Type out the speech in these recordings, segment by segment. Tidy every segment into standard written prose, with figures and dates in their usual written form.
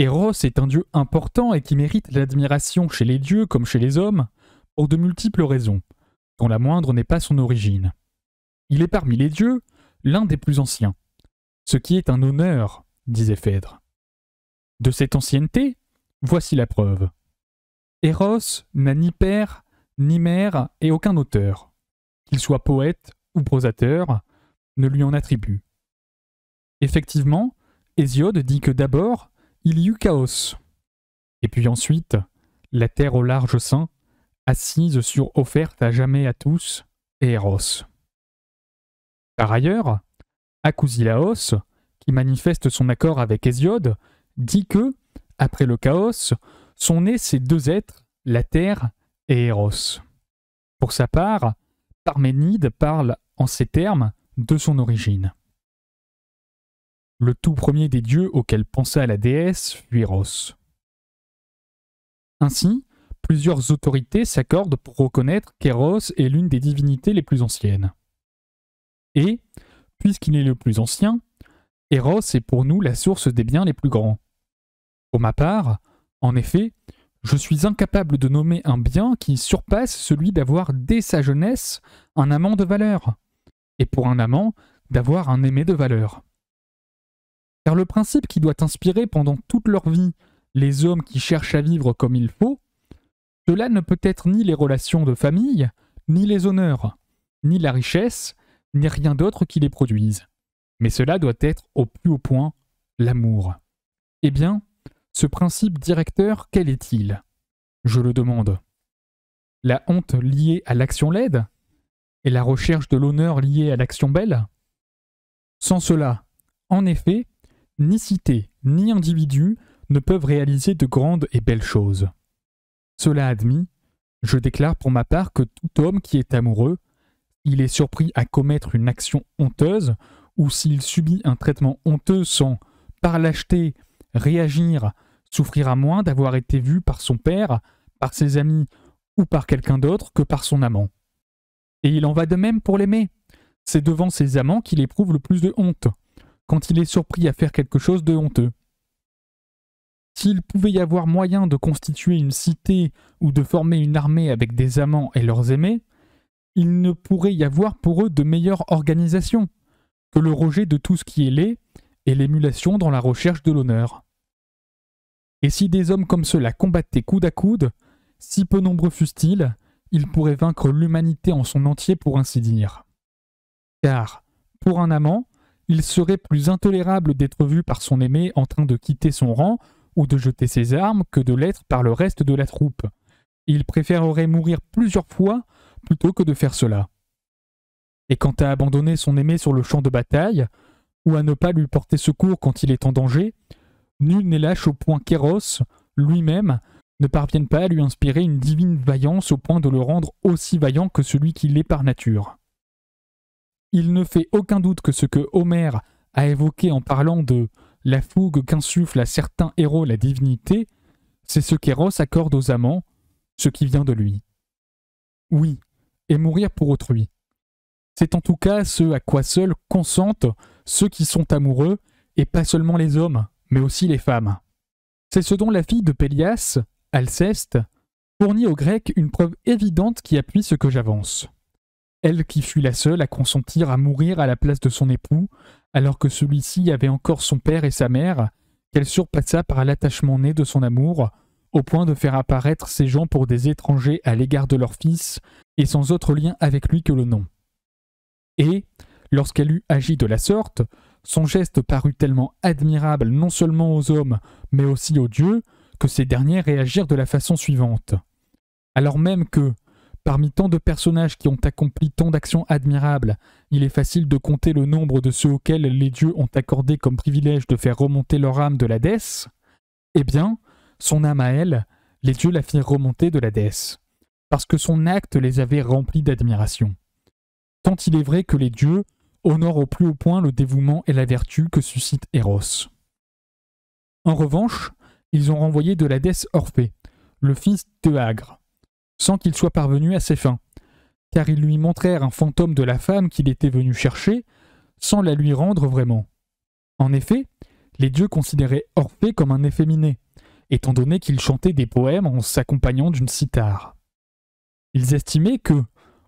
Eros est un dieu important et qui mérite l'admiration chez les dieux comme chez les hommes pour de multiples raisons, dont la moindre n'est pas son origine. Il est parmi les dieux l'un des plus anciens, ce qui est un honneur, disait Phèdre. De cette ancienneté, voici la preuve. Eros n'a ni père, ni mère et aucun auteur, qu'il soit poète ou prosateur, ne lui en attribue. Effectivement, Hésiode dit que d'abord, il y eut Chaos, et puis ensuite, la terre au large sein, assise sur offerte à jamais à tous, et Eros. Par ailleurs, Akousilaos, qui manifeste son accord avec Hésiode, dit que, après le chaos, sont nés ces deux êtres, la terre et Eros. Pour sa part, Parménide parle en ces termes de son origine. Le tout premier des dieux auquel pensa la déesse fut Eros. Ainsi, plusieurs autorités s'accordent pour reconnaître qu'Eros est l'une des divinités les plus anciennes. Et, puisqu'il est le plus ancien, Eros est pour nous la source des biens les plus grands. Pour ma part, en effet, je suis incapable de nommer un bien qui surpasse celui d'avoir dès sa jeunesse un amant de valeur, et pour un amant, d'avoir un aimé de valeur. Car le principe qui doit inspirer pendant toute leur vie les hommes qui cherchent à vivre comme il faut, cela ne peut être ni les relations de famille, ni les honneurs, ni la richesse, ni rien d'autre qui les produise. Mais cela doit être au plus haut point l'amour. Eh bien, ce principe directeur, quel est-il ? Je le demande. La honte liée à l'action laide ? Et la recherche de l'honneur liée à l'action belle ? Sans cela, en effet, ni cité, ni individu ne peuvent réaliser de grandes et belles choses. Cela admis, je déclare pour ma part que tout homme qui est amoureux, il est surpris à commettre une action honteuse, ou s'il subit un traitement honteux sans, par lâcheté, réagir, souffrir à moins d'avoir été vu par son père, par ses amis ou par quelqu'un d'autre que par son amant. Et il en va de même pour l'aimer. C'est devant ses amants qu'il éprouve le plus de honte, quand il est surpris à faire quelque chose de honteux. S'il pouvait y avoir moyen de constituer une cité ou de former une armée avec des amants et leurs aimés, il ne pourrait y avoir pour eux de meilleure organisation que le rejet de tout ce qui est laid et l'émulation dans la recherche de l'honneur. Et si des hommes comme ceux-là combattaient coude à coude, si peu nombreux fussent-ils, ils pourraient vaincre l'humanité en son entier pour ainsi dire. Car, pour un amant, il serait plus intolérable d'être vu par son aimé en train de quitter son rang ou de jeter ses armes que de l'être par le reste de la troupe. Il préférerait mourir plusieurs fois plutôt que de faire cela. Et quant à abandonner son aimé sur le champ de bataille, ou à ne pas lui porter secours quand il est en danger, nul n'est lâche au point qu'Eros, lui-même, ne parvienne pas à lui inspirer une divine vaillance au point de le rendre aussi vaillant que celui qu'il est par nature. Il ne fait aucun doute que ce que Homère a évoqué en parlant de la fougue qu'insuffle à certains héros la divinité, c'est ce qu'Eros accorde aux amants, ce qui vient de lui. Oui, et mourir pour autrui. C'est en tout cas ce à quoi seuls consentent ceux qui sont amoureux, et pas seulement les hommes, mais aussi les femmes. C'est ce dont la fille de Pélias, Alceste, fournit aux Grecs une preuve évidente qui appuie ce que j'avance. Elle qui fut la seule à consentir à mourir à la place de son époux, alors que celui-ci avait encore son père et sa mère, qu'elle surpassa par l'attachement né de son amour, au point de faire apparaître ces gens pour des étrangers à l'égard de leur fils, et sans autre lien avec lui que le nom. Et, lorsqu'elle eut agi de la sorte, son geste parut tellement admirable non seulement aux hommes, mais aussi aux dieux, que ces derniers réagirent de la façon suivante. Alors même que, parmi tant de personnages qui ont accompli tant d'actions admirables, il est facile de compter le nombre de ceux auxquels les dieux ont accordé comme privilège de faire remonter leur âme de la déesse, eh bien, son âme à elle, les dieux la firent remonter de la déesse, parce que son acte les avait remplis d'admiration. Tant il est vrai que les dieux honorent au plus haut point le dévouement et la vertu que suscite Eros. En revanche, ils ont renvoyé de la déesse Orphée, le fils d'Eagre, sans qu'il soit parvenu à ses fins, car ils lui montrèrent un fantôme de la femme qu'il était venu chercher, sans la lui rendre vraiment. En effet, les dieux considéraient Orphée comme un efféminé, étant donné qu'il chantait des poèmes en s'accompagnant d'une cithare. Ils estimaient que,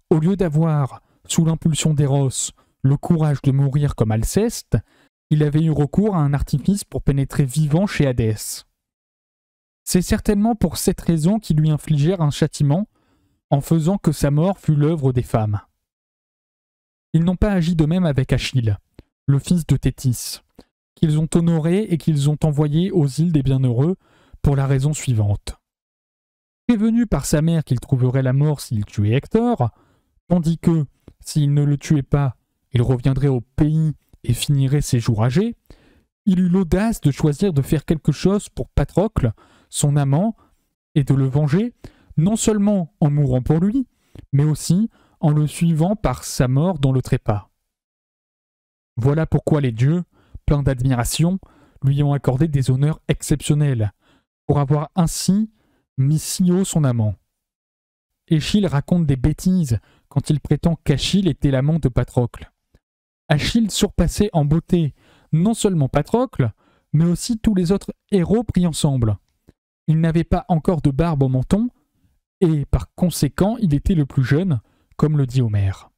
au lieu d'avoir, sous l'impulsion d'Eros, le courage de mourir comme Alceste, il avait eu recours à un artifice pour pénétrer vivant chez Hadès. C'est certainement pour cette raison qu'ils lui infligèrent un châtiment, en faisant que sa mort fût l'œuvre des femmes. Ils n'ont pas agi de même avec Achille, le fils de Thétis, qu'ils ont honoré et qu'ils ont envoyé aux îles des Bienheureux pour la raison suivante. Prévenu par sa mère qu'il trouverait la mort s'il tuait Hector, tandis que, s'il ne le tuait pas, il reviendrait au pays et finirait ses jours âgés, il eut l'audace de choisir de faire quelque chose pour Patrocle, son amant, et de le venger, non seulement en mourant pour lui, mais aussi en le suivant par sa mort dans le trépas. Voilà pourquoi les dieux, pleins d'admiration, lui ont accordé des honneurs exceptionnels, pour avoir ainsi mis si haut son amant. Échille raconte des bêtises quand il prétend qu'Achille était l'amant de Patrocle. Achille surpassait en beauté non seulement Patrocle, mais aussi tous les autres héros pris ensemble. Il n'avait pas encore de barbe au menton, et par conséquent il était le plus jeune, comme le dit Homère.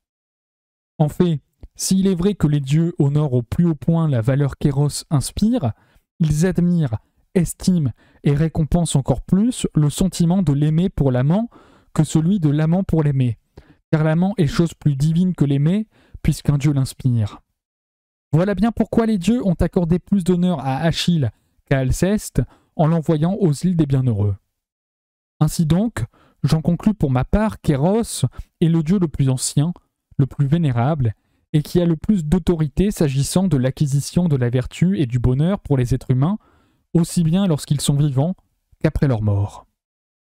En fait, s'il est vrai que les dieux honorent au plus haut point la valeur qu'Éros inspire, ils admirent, estiment et récompensent encore plus le sentiment de l'aimer pour l'amant que celui de l'amant pour l'aimer, car l'amant est chose plus divine que l'aimer, puisqu'un dieu l'inspire. Voilà bien pourquoi les dieux ont accordé plus d'honneur à Achille qu'à Alceste en l'envoyant aux îles des Bienheureux. Ainsi donc, j'en conclus pour ma part qu'Éros est le dieu le plus ancien, le plus vénérable, et qui a le plus d'autorité s'agissant de l'acquisition de la vertu et du bonheur pour les êtres humains, aussi bien lorsqu'ils sont vivants qu'après leur mort.